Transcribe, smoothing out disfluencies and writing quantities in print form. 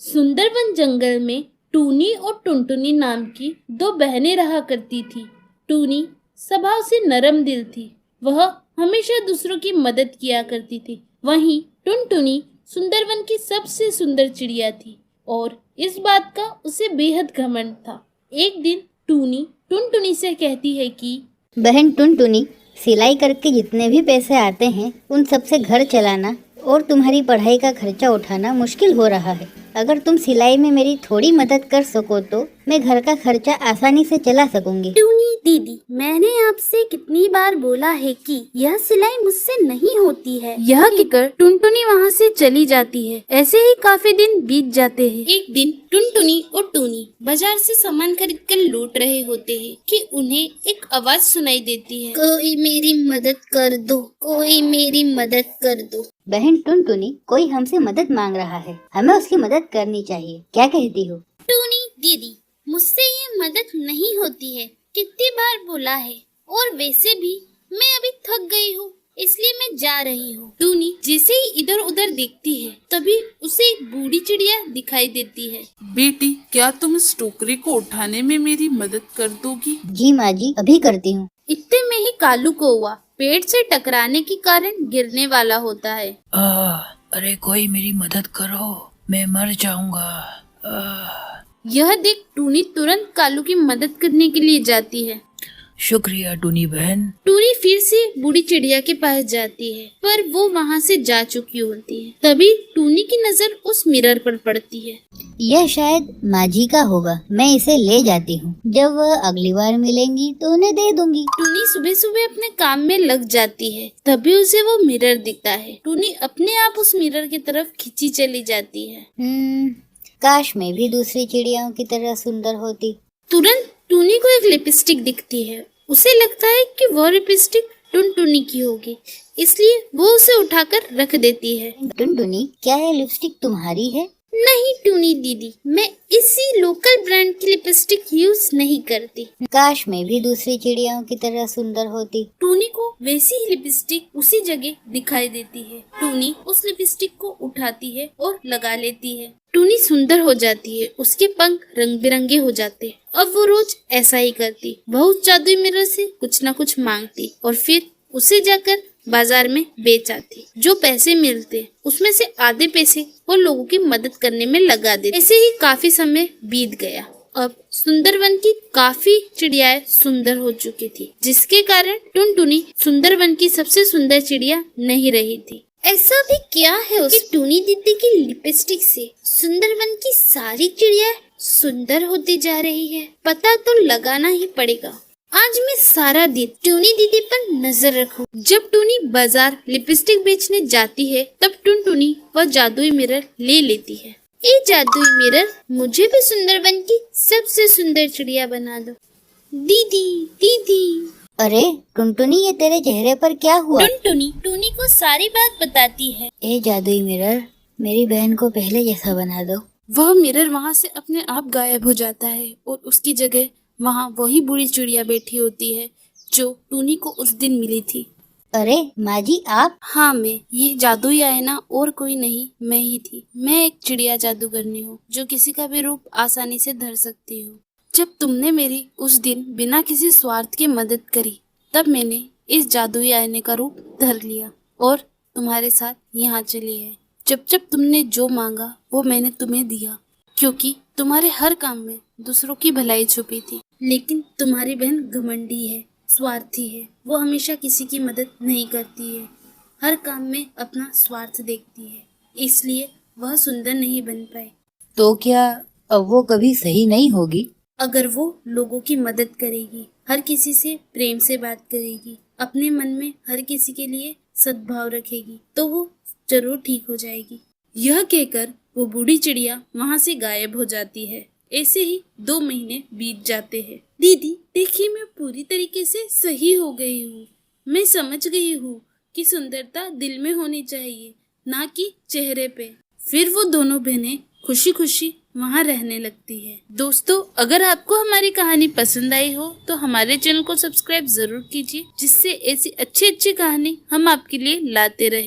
सुंदरवन जंगल में टूनी और टुनटुनी नाम की दो बहनें रहा करती थी। टूनी स्वभाव से नरम दिल थी। वह हमेशा दूसरों की मदद किया करती थी। वहीं टुनटुनी सुंदरवन की सबसे सुंदर चिड़िया थी और इस बात का उसे बेहद घमंड था। एक दिन टूनी टुनटुनी से कहती है कि बहन टुनटुनी, सिलाई करके जितने भी पैसे आते हैं उन सब से घर चलाना और तुम्हारी पढ़ाई का खर्चा उठाना मुश्किल हो रहा है। अगर तुम सिलाई में मेरी थोड़ी मदद कर सको तो मैं घर का खर्चा आसानी से चला सकूंगी। टूनी दीदी, मैंने आपसे कितनी बार बोला है कि यह सिलाई मुझसे नहीं होती है। यह कहकर टुनटुनी वहाँ से चली जाती है। ऐसे ही काफी दिन बीत जाते हैं। एक दिन टुनटुनी और टूनी बाजार से सामान खरीद कर लौट रहे होते हैं कि उन्हें एक आवाज सुनाई देती है, कोई मेरी मदद कर दो, कोई मेरी मदद कर दो। बहन टुनटुनी, कोई हमसे मदद मांग रहा है, हमें उसकी मदद करनी चाहिए। क्या कहती हो? टूनी दीदी, मुझसे ये मदद नहीं होती है, कितनी बार बोला है, और वैसे भी मैं अभी थक गई हूँ, इसलिए मैं जा रही हूँ। टूनी जैसे ही इधर उधर देखती है तभी उसे एक बूढ़ी चिड़िया दिखाई देती है। बेटी, क्या तुम इस टोकरी को उठाने में मेरी मदद कर दोगी? जी माँ जी, अभी करती हूँ। इतने में ही कालू कौवा पेड़ से टकराने के कारण गिरने वाला होता है। अरे कोई मेरी मदद करो, मैं मर जाऊंगा। यह देख टूनी तुरंत कालू की मदद करने के लिए जाती है। शुक्रिया टूनी बहन। टूनी फिर से बूढ़ी चिड़िया के पास जाती है, पर वो वहाँ से जा चुकी होती है। तभी टूनी की नजर उस मिरर पर पड़ती है। यह शायद माँ जी का होगा, मैं इसे ले जाती हूँ। जब वह अगली बार मिलेंगी तो उन्हें दे दूंगी। टूनी सुबह सुबह अपने काम में लग जाती है। तभी उसे वो मिरर दिखता है। टूनी अपने आप उस मिरर की तरफ खींची चली जाती है। काश मैं भी दूसरी चिड़ियाओं की तरह सुंदर होती। तुरंत टूनी को एक लिपस्टिक दिखती है। उसे लगता है कि वह लिपस्टिक टुनटुनी की होगी, इसलिए वो उसे उठाकर रख देती है। टुनटुनी, क्या यह लिपस्टिक तुम्हारी है? नहीं टूनी दीदी, मैं इसी लोकल ब्रांड की लिपस्टिक यूज नहीं करती। काश मैं भी दूसरी चिड़ियाओं की तरह सुंदर होती। टूनी को वैसी ही लिपस्टिक उसी जगह दिखाई देती है। टूनी उस लिपस्टिक को उठाती है और लगा लेती है। टूनी सुंदर हो जाती है। उसके पंख रंग बिरंगे हो जाते हैं। अब वो रोज ऐसा ही करती। वह उस जादुई मिरर से कुछ न कुछ मांगती और फिर उसे जाकर बाजार में बेच आती। जो पैसे मिलते उसमें से आधे पैसे वो लोगों की मदद करने में लगा देती। ऐसे ही काफी समय बीत गया। अब सुंदरवन की काफी चिड़ियाएं सुंदर हो चुकी थी, जिसके कारण टुनटुनी सुंदरवन की सबसे सुंदर चिड़िया नहीं रही थी। ऐसा भी क्या है उस टूनी दीदी की लिपस्टिक से सुंदरवन की सारी चिड़िया सुंदर होती जा रही है? पता तो लगाना ही पड़ेगा। आज मैं सारा दिन टूनी दीदी पर नजर रखूं। जब टूनी बाजार लिपस्टिक बेचने जाती है तब टुनटुनी वह जादुई मिरर ले लेती है। ये जादुई मिरर मुझे भी सुंदरवन की सबसे सुंदर चिड़िया बना दो। दीदी दीदी। अरे टुनटुनी, ये तेरे चेहरे पर क्या हुआ? टुनटुनी टूनी को सारी बात बताती है। ए जादुई मिरर, मेरी बहन को पहले जैसा बना दो। वह मिरर वहाँ से अपने आप गायब हो जाता है और उसकी जगह वहाँ वही बूढ़ी चिड़िया बैठी होती है जो टूनी को उस दिन मिली थी। अरे माँ जी, आप? हाँ, मैं। ये जादुई आईना और कोई नहीं, मैं ही थी। मैं एक चिड़िया जादूगरनी हूँ जो किसी का भी रूप आसानी से धर सकती हूँ। जब तुमने मेरी उस दिन बिना किसी स्वार्थ के मदद करी, तब मैंने इस जादुई आईने का रूप धर लिया और तुम्हारे साथ यहाँ चली है। जब जब तुमने जो मांगा वो मैंने तुम्हें दिया, क्योंकि तुम्हारे हर काम में दूसरों की भलाई छुपी थी। लेकिन तुम्हारी बहन घमंडी है, स्वार्थी है। वो हमेशा किसी की मदद नहीं करती है, हर काम में अपना स्वार्थ देखती है, इसलिए वह सुंदर नहीं बन पाई। तो क्या अब वो कभी सही नहीं होगी? अगर वो लोगों की मदद करेगी, हर किसी से प्रेम से बात करेगी, अपने मन में हर किसी के लिए सद्भाव रखेगी, तो वो जरूर ठीक हो जाएगी। यह कहकर वो बूढ़ी चिड़िया वहाँ से गायब हो जाती है। ऐसे ही 2 महीने बीत जाते हैं। दीदी देखिए, मैं पूरी तरीके से सही हो गई हूँ। मैं समझ गई हूँ कि सुंदरता दिल में होनी चाहिए, ना कि चेहरे पे। फिर वो दोनों बहनें खुशी खुशी वहाँ रहने लगती है। दोस्तों, अगर आपको हमारी कहानी पसंद आई हो तो हमारे चैनल को सब्सक्राइब जरूर कीजिए, जिससे ऐसी अच्छी अच्छी कहानी हम आपके लिए लाते रहे।